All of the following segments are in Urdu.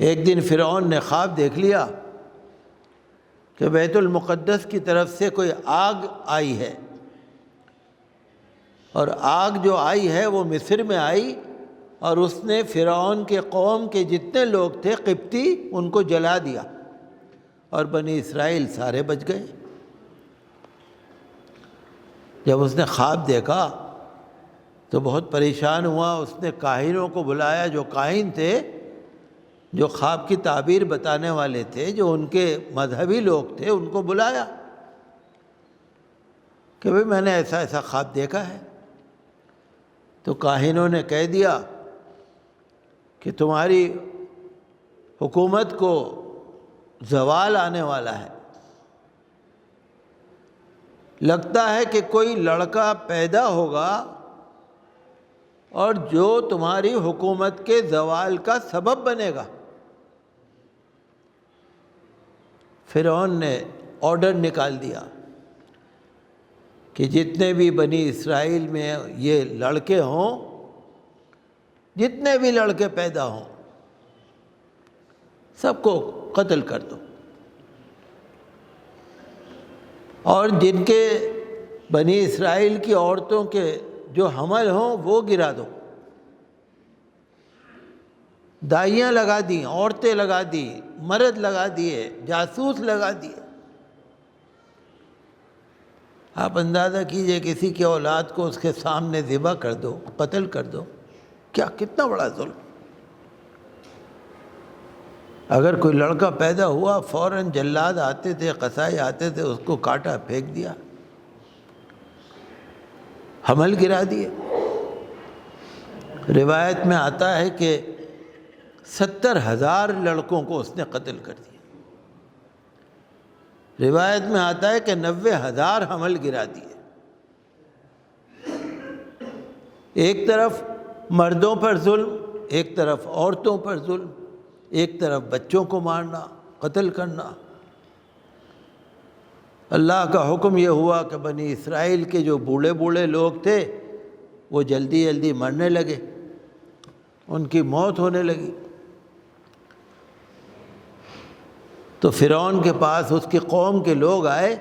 ایک دن فرعون نے خواب دیکھ لیا کہ بیت المقدس کی طرف سے کوئی آگ آئی ہے، اور آگ جو آئی ہے وہ مصر میں آئی، اور اس نے فرعون کے قوم کے جتنے لوگ تھے قبطی ان کو جلا دیا، اور بنی اسرائیل سارے بچ گئے۔ جب اس نے خواب دیکھا تو بہت پریشان ہوا، اس نے کاہنوں کو بلایا، جو کاہن تھے، جو خواب کی تعبیر بتانے والے تھے، جو ان کے مذہبی لوگ تھے، ان کو بلایا کہ بھئی میں نے ایسا ایسا خواب دیکھا ہے۔ تو کاہنوں نے کہہ دیا کہ تمہاری حکومت کو زوال آنے والا ہے، لگتا ہے کہ کوئی لڑکا پیدا ہوگا اور جو تمہاری حکومت کے زوال کا سبب بنے گا۔ فرعون نے آرڈر نکال دیا کہ جتنے بھی بنی اسرائیل میں یہ لڑکے ہوں، جتنے بھی لڑکے پیدا ہوں، سب کو قتل کر دو، اور جن کے بنی اسرائیل کی عورتوں کے جو حمل ہوں وہ گرا دو۔ دائیاں لگا دیں، عورتیں لگا دی، مرد لگا دیے، جاسوس لگا دیے۔ آپ اندازہ کیجئے کسی کی اولاد کو اس کے سامنے ذبح کر دو، قتل کر دو، کتنا بڑا ظلم۔ اگر کوئی لڑکا پیدا ہوا فوراً جلاد آتے تھے، قصائی آتے تھے، اس کو کاٹا، پھینک دیا، حمل گرا دیے۔ روایت میں آتا ہے کہ 70,000 لڑکوں کو اس نے قتل کر دیا۔ روایت میں آتا ہے کہ 90,000 حمل گرا دیے۔ ایک طرف مردوں پر ظلم، ایک طرف عورتوں پر ظلم، ایک طرف بچوں کو مارنا، قتل کرنا۔ اللہ کا حکم یہ ہوا کہ بنی اسرائیل کے جو بوڑھے بوڑھے لوگ تھے وہ جلدی جلدی مرنے لگے، ان کی موت ہونے لگی۔ تو فرعون کے پاس اس کی قوم کے لوگ آئے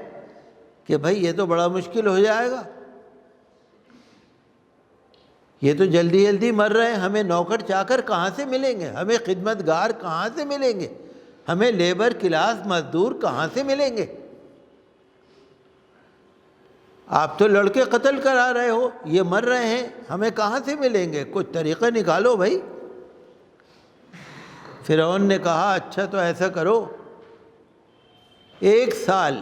کہ بھئی یہ تو بڑا مشکل ہو جائے گا، یہ تو جلدی جلدی مر رہے ہیں، ہمیں نوکر چاکر کہاں سے ملیں گے، ہمیں خدمتگار کہاں سے ملیں گے، ہمیں لیبر کلاس مزدور کہاں سے ملیں گے؟ آپ تو لڑکے قتل کرا رہے ہو، یہ مر رہے ہیں، ہمیں کہاں سے ملیں گے؟ کچھ طریقہ نکالو بھائی۔ فرعون نے کہا اچھا تو ایسا کرو، 1 سال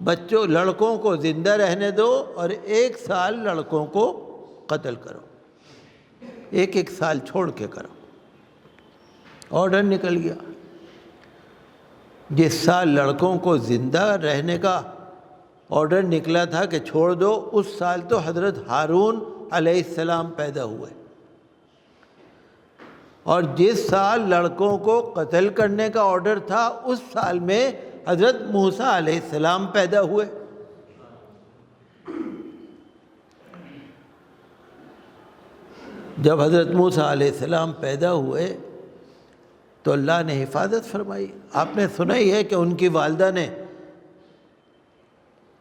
بچوں لڑکوں کو زندہ رہنے دو اور 1 سال لڑکوں کو قتل کرو، 1 سال چھوڑ کے کرو۔ آرڈر نکل گیا۔ جس سال لڑکوں کو زندہ رہنے کا آرڈر نکلا تھا کہ چھوڑ دو، اس سال تو حضرت ہارون علیہ السلام پیدا ہوئے، اور جس سال لڑکوں کو قتل کرنے کا آرڈر تھا اس سال میں حضرت موسیٰ علیہ السلام پیدا ہوئے۔ جب حضرت موسیٰ علیہ السلام پیدا ہوئے تو اللہ نے حفاظت فرمائی۔ آپ نے سنا ہی ہے کہ ان کی والدہ نے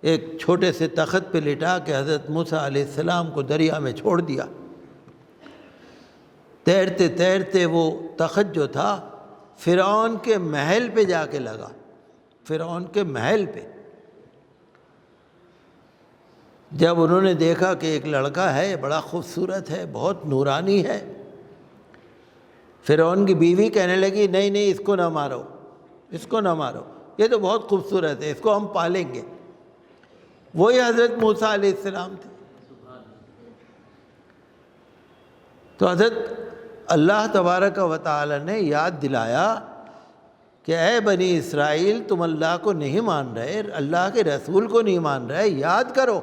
ایک چھوٹے سے تخت پہ لٹا کے حضرت موسیٰ علیہ السلام کو دریا میں چھوڑ دیا۔ تیرتے تیرتے وہ تخت جو تھا فرعون کے محل پہ جا کے لگا، فرعون کے محل پہ۔ جب انہوں نے دیکھا کہ ایک لڑکا ہے، بڑا خوبصورت ہے، بہت نورانی ہے، فرعون کی بیوی کہنے لگی نہیں نہیں، اس کو نہ مارو، اس کو نہ مارو، یہ تو بہت خوبصورت ہے، اس کو ہم پالیں گے۔ وہی حضرت موسیٰ علیہ السلام تھے۔ تو حضرت اللہ تبارک و تعالی نے یاد دلایا کہ اے بنی اسرائیل، تم اللہ کو نہیں مان رہے، اللہ کے رسول کو نہیں مان رہے، یاد کرو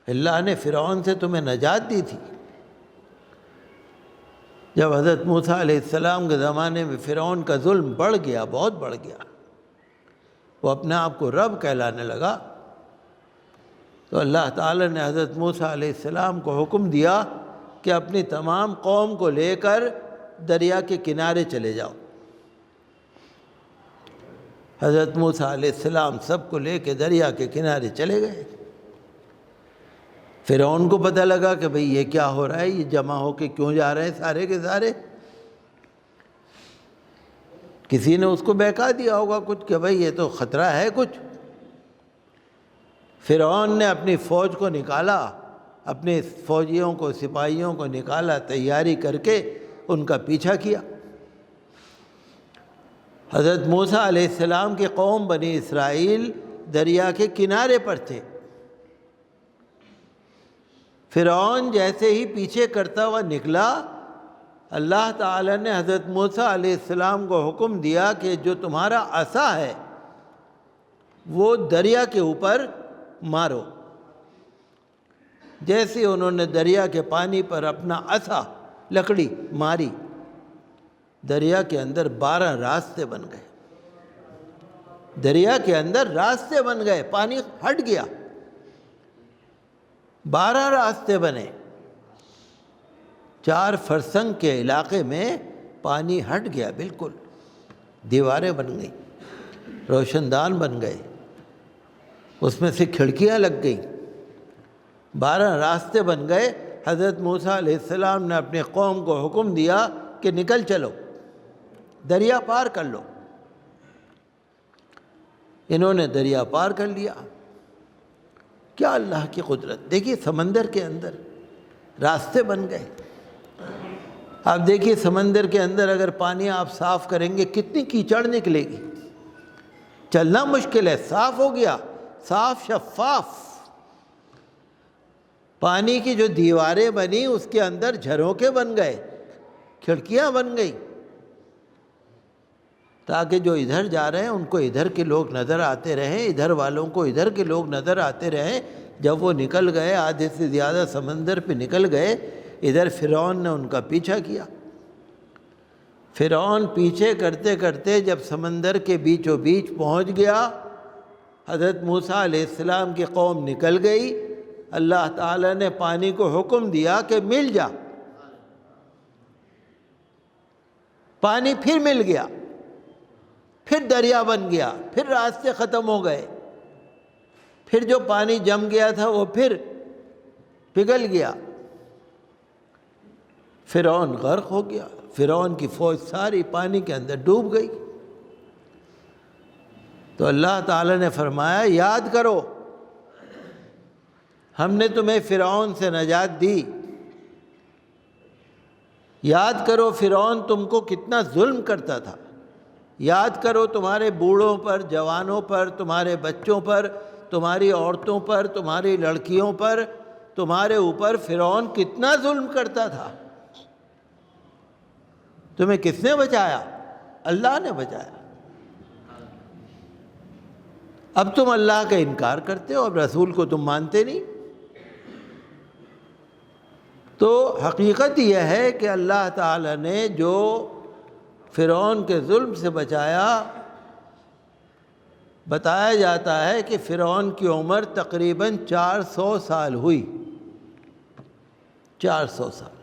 اللہ نے فرعون سے تمہیں نجات دی تھی۔ جب حضرت موسیٰ علیہ السلام کے زمانے میں فرعون کا ظلم بڑھ گیا، بہت بڑھ گیا، وہ اپنے آپ کو رب کہلانے لگا، تو اللہ تعالی نے حضرت موسیٰ علیہ السلام کو حکم دیا کہ اپنی تمام قوم کو لے کر دریا کے کنارے چلے جاؤ۔ حضرت موسیٰ علیہ السلام سب کو لے کے دریا کے کنارے چلے گئے۔ فرعون کو پتہ لگا کہ بھئی یہ کیا ہو رہا ہے، یہ جمع ہو کے کیوں جا رہے ہیں سارے کے سارے؟ کسی نے اس کو بہکا دیا ہوگا کچھ کہ بھئی یہ تو خطرہ ہے کچھ۔ فرعون نے اپنی فوج کو نکالا، اپنے فوجیوں کو، سپاہیوں کو نکالا، تیاری کر کے ان کا پیچھا کیا۔ حضرت موسیٰ علیہ السلام کی قوم بنی اسرائیل دریا کے کنارے پر تھے۔ فرعون جیسے ہی پیچھے کرتا ہوا نکلا، اللہ تعالیٰ نے حضرت موسیٰ علیہ السلام کو حکم دیا کہ جو تمہارا عصا ہے وہ دریا کے اوپر مارو۔ جیسے انہوں نے دریا کے پانی پر اپنا عصا، لکڑی ماری، دریا کے اندر 12 راستے بن گئے۔ دریا کے اندر راستے بن گئے، پانی ہٹ گیا، 12 راستے بنے۔ 4 فرسنگ کے علاقے میں پانی ہٹ گیا، بالکل دیواریں بن گئیں، روشن دان بن گئے، اس میں سے کھڑکیاں لگ گئیں، 12 راستے بن گئے۔ حضرت موسیٰ علیہ السلام نے اپنے قوم کو حکم دیا کہ نکل چلو، دریا پار کر لو۔ انہوں نے دریا پار کر لیا۔ کیا اللہ کی قدرت! دیکھیے سمندر کے اندر راستے بن گئے۔ آپ دیکھیے سمندر کے اندر اگر پانی آپ صاف کریں گے کتنی کیچڑ نکلے گی، چلنا مشکل ہے۔ صاف ہو گیا، صاف شفاف۔ پانی کی جو دیواریں بنی اس کے اندر جھروکے بن گئے، کھڑکیاں بن گئی، تاکہ جو ادھر جا رہے ہیں ان کو ادھر کے لوگ نظر آتے رہیں، ادھر والوں کو ادھر کے لوگ نظر آتے رہیں۔ جب وہ نکل گئے، آدھے سے زیادہ سمندر پہ نکل گئے، ادھر فرعون نے ان کا پیچھا کیا۔ فرعون پیچھے کرتے کرتے جب سمندر کے بیچوں بیچ پہنچ گیا، حضرت موسیٰ علیہ السلام کی قوم نکل گئی۔ اللہ تعالیٰ نے پانی کو حکم دیا کہ مل جا۔ پانی پھر مل گیا، پھر دریا بن گیا، پھر راستے ختم ہو گئے، پھر جو پانی جم گیا تھا وہ پھر پگھل گیا۔ فرعون غرق ہو گیا، فرعون کی فوج ساری پانی کے اندر ڈوب گئی۔ تو اللہ تعالیٰ نے فرمایا یاد کرو ہم نے تمہیں فرعون سے نجات دی، یاد کرو فرعون تم کو کتنا ظلم کرتا تھا، یاد کرو تمہارے بوڑھوں پر، جوانوں پر، تمہارے بچوں پر، تمہاری عورتوں پر، تمہاری لڑکیوں پر، تمہارے اوپر فرعون کتنا ظلم کرتا تھا۔ تمہیں کس نے بچایا؟ اللہ نے بچایا۔ اب تم اللہ کا انکار کرتے ہو، اب رسول کو تم مانتے نہیں۔ تو حقیقت یہ ہے کہ اللہ تعالیٰ نے جو فرعون کے ظلم سے بچایا، بتایا جاتا ہے کہ فرعون کی عمر تقریباً 400 سال ہوئی، 400 سال۔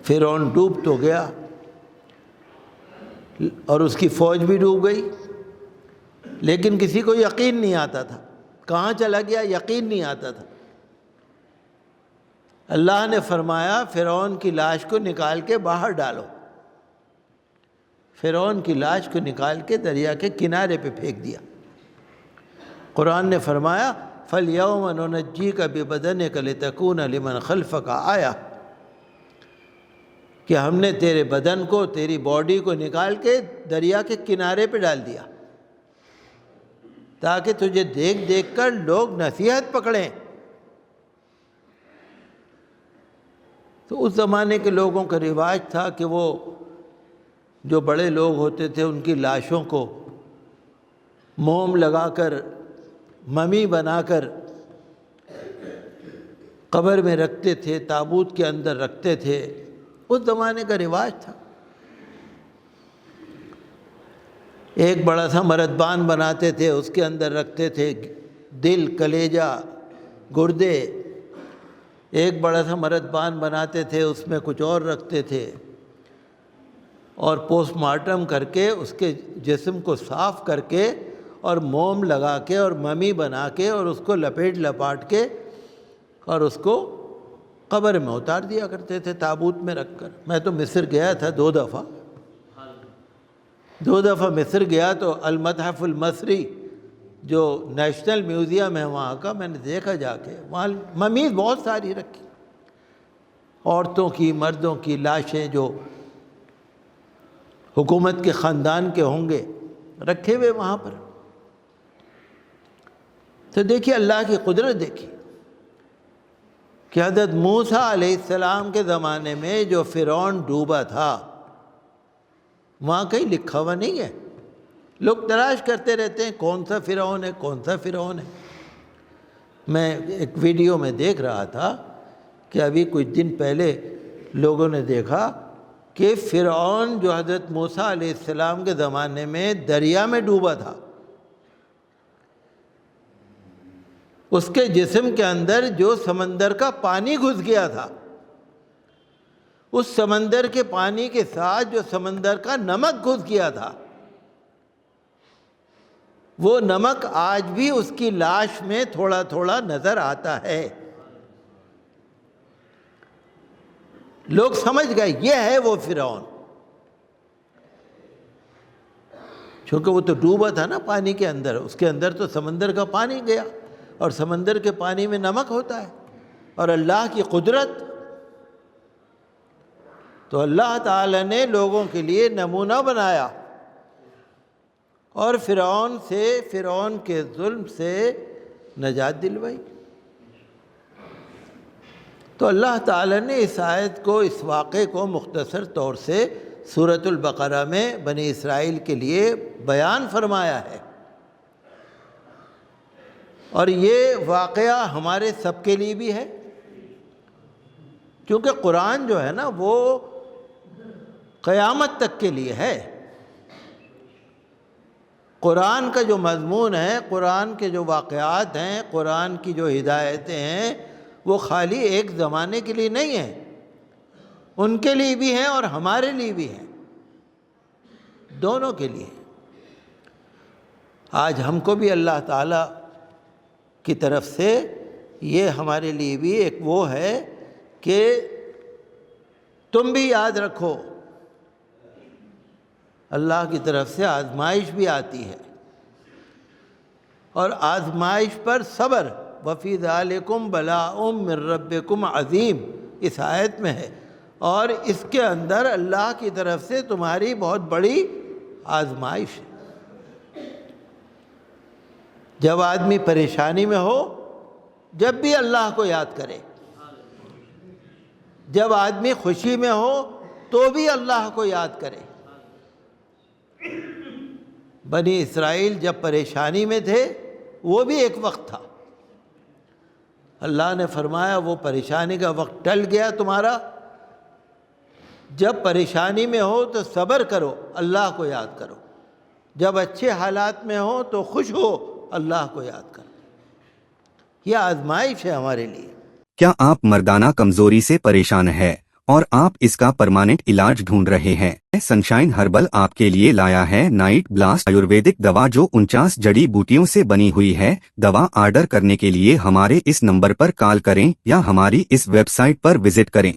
فرعون ڈوب تو گیا اور اس کی فوج بھی ڈوب گئی، لیکن کسی کو یقین نہیں آتا تھا کہاں چلا گیا، یقین نہیں آتا تھا۔ اللہ نے فرمایا فرعون کی لاش کو نکال کے باہر ڈالو۔ فرعون کی لاش کو نکال کے دریا کے کنارے پہ پھینک دیا۔ قرآن نے فرمایا فَالْيَوْمَ نُنَجِّيكَ بِبَدَنِكَ لِتَكُونَ لِمَنْ خَلْفَكَ آیَةً، کہ ہم نے تیرے بدن کو، تیری باڈی کو نکال کے دریا کے کنارے پہ ڈال دیا تاکہ تجھے دیکھ دیکھ کر لوگ نصیحت پکڑیں۔ تو اس زمانے کے لوگوں کا رواج تھا کہ وہ جو بڑے لوگ ہوتے تھے ان کی لاشوں کو موم لگا کر، ممی بنا کر قبر میں رکھتے تھے، تابوت کے اندر رکھتے تھے، اس زمانے کا رواج تھا۔ ایک بڑا سا مرتبان بناتے تھے، اس کے اندر رکھتے تھے دل، کلیجہ، گردے۔ ایک بڑا سا مرتبان بناتے تھے، اس میں کچھ اور رکھتے تھے، اور پوسٹ مارٹم کر کے اس کے جسم کو صاف کر کے اور موم لگا کے اور ممی بنا کے اور اس کو لپاٹ کے اور اس کو قبر میں اتار دیا کرتے تھے تابوت میں رکھ کر۔ میں تو مصر گیا تھا 2 دفعہ، 2 دفعہ مصر گیا تو المتحف المصری جو نیشنل میوزیم ہے وہاں کا، میں نے دیکھا جا کے، وہاں ممیز بہت ساری رکھی، عورتوں کی مردوں کی لاشیں جو حکومت کے خاندان کے ہوں گے رکھے ہوئے وہاں پر۔ تو دیکھیے اللہ کی قدرت دیکھیے کہ حضرت موسیٰ علیہ السلام کے زمانے میں جو فرعون ڈوبا تھا وہاں کہیں لکھا ہوا نہیں ہے، لوگ تلاش کرتے رہتے ہیں کون سا فرعون ہے، کون سا فرعون ہے۔ میں ایک ویڈیو میں دیکھ رہا تھا کہ ابھی کچھ دن پہلے لوگوں نے دیکھا کہ فرعون جو حضرت موسیٰ علیہ السلام کے زمانے میں دریا میں ڈوبا تھا، اس کے جسم کے اندر جو سمندر کا پانی گھس گیا تھا، اس سمندر کے پانی کے ساتھ جو سمندر کا نمک گھس گیا تھا، وہ نمک آج بھی اس کی لاش میں تھوڑا تھوڑا نظر آتا ہے۔ لوگ سمجھ گئے یہ ہے وہ فرعون، چونکہ وہ تو ڈوبا تھا نا پانی کے اندر، اس کے اندر تو سمندر کا پانی گیا اور سمندر کے پانی میں نمک ہوتا ہے، اور اللہ کی قدرت، تو اللہ تعالی نے لوگوں کے لیے نمونہ بنایا اور فرعون کے ظلم سے نجات دلوائی۔ تو اللہ تعالی نے اس آیت کو، اس واقعے کو مختصر طور سے سورۃ البقرہ میں بنی اسرائیل کے لیے بیان فرمایا ہے، اور یہ واقعہ ہمارے سب کے لیے بھی ہے، کیونکہ قرآن جو ہے نا وہ قیامت تک کے لیے ہے۔ قرآن کا جو مضمون ہے، قرآن کے جو واقعات ہیں، قرآن کی جو ہدایتیں ہیں، وہ خالی ایک زمانے کے لیے نہیں ہیں، ان کے لیے بھی ہیں اور ہمارے لیے بھی ہیں، دونوں کے لیے۔ آج ہم کو بھی اللہ تعالیٰ کی طرف سے یہ ہمارے لیے بھی ایک وہ ہے کہ تم بھی یاد رکھو، اللہ کی طرف سے آزمائش بھی آتی ہے، اور آزمائش پر صبر، وَفِي ذَلِكُمْ بَلَاءٌ مِّن رَبِّكُمْ عَظِيمٌ، اس آیت میں ہے، اور اس کے اندر اللہ کی طرف سے تمہاری بہت بڑی آزمائش ہے۔ جب آدمی پریشانی میں ہو، جب بھی اللہ کو یاد کرے، جب آدمی خوشی میں ہو تو بھی اللہ کو یاد کرے۔ بنی اسرائیل جب پریشانی میں تھے، وہ بھی ایک وقت تھا، اللہ نے فرمایا وہ پریشانی کا وقت ٹل گیا تمہارا، جب پریشانی میں ہو تو صبر کرو، اللہ کو یاد کرو، جب اچھے حالات میں ہو تو خوش ہو، اللہ کو یاد کرو۔ یہ آزمائش ہے ہمارے لیے۔ کیا آپ مردانہ کمزوری سے پریشان ہے اور آپ اس کا پرماننٹ علاج ڈھونڈ رہے ہیں؟ سنشائن ہربل آپ کے لیے لایا ہے نائٹ بلاسٹ آیورویدک دوا، جو 49 جڑی بوٹیوں سے بنی ہوئی ہے۔ دوا آرڈر کرنے کے لیے ہمارے اس نمبر پر کال کریں یا ہماری اس ویب سائٹ پر وزٹ کریں۔